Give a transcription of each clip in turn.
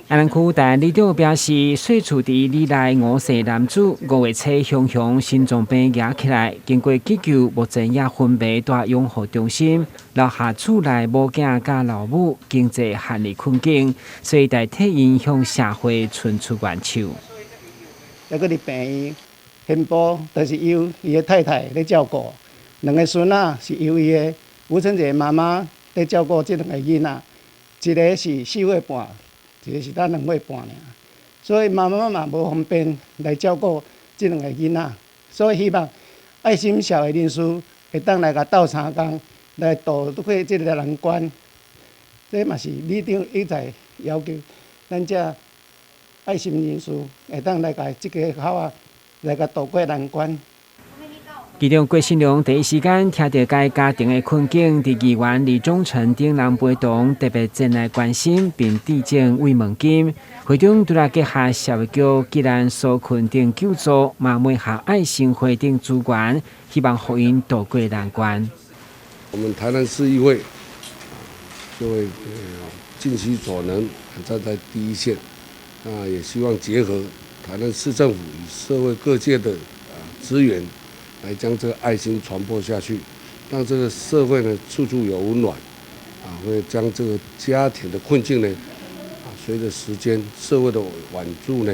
安南区台里长表示，岁厝伫里内5岁男子5月初雄心脏病压起来，经过急救，目前也分别在养护中心。留下厝内母囝甲老母经济限力困境，所以代替因向社会伸出援手。那个伫病院宣布，就是由伊的太太咧照顾，两个孙仔是由伊的吴春杰妈妈咧照顾这两个囡仔，一个是4岁半。一个是咱2岁半尔，所以妈妈嘛无方便来照顾这两个囡仔，所以希望爱心社会人士会当来甲斗相共，来渡过这个难关。这嘛是里长一再要求咱这爱心人士会当来甲这个口啊，来甲渡过难关。市长郭信良第一时间听到该家庭的困境，伫议员李忠诚等人陪同，特别前来关心并致敬慰问金。会中除了结合社会局既然纾困等救助，嘛每下爱心会等资源，希望互因渡过难关。我们台南市议会就会尽其所能站在第一线，那也希望结合台南市政府与社会各界的资源。来将这个爱心传播下去，让这个社会呢处处有温暖，会将这个家庭的困境呢，随着时间社会的援助呢，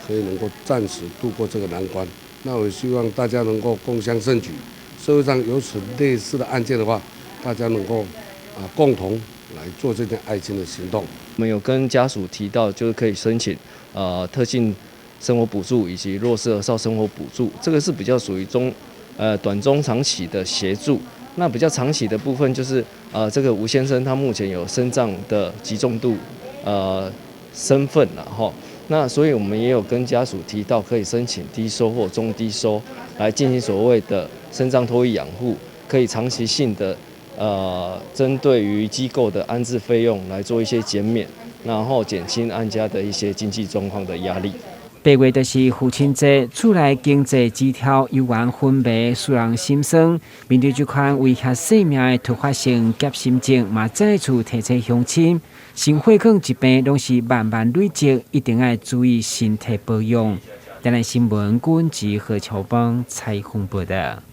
可以能够暂时度过这个难关。那我希望大家能够共襄盛举，社会上有此类似的案件的话，大家能够共同来做这件爱心的行动。我们有跟家属提到，就是可以申请特性生活补助以及弱势儿少生活补助，这个是比较属于短中长期的协助。那比较长期的部分就是这个吴先生他目前有身障的极重度身份了哈。那所以我们也有跟家属提到，可以申请低收或中低收来进行所谓的身障托育养护，可以长期性的针对于机构的安置费用来做一些减免，然后减轻安家的一些经济状况的压力。8月就是父亲节，厝内经济支条犹原分别，使人心酸。面对这款威胁生命的突发性急心症，嘛再次提醒乡亲，心血管疾病拢是慢慢累积，一定要注意身体保养。台南新闻，阮及何乔邦采访报道。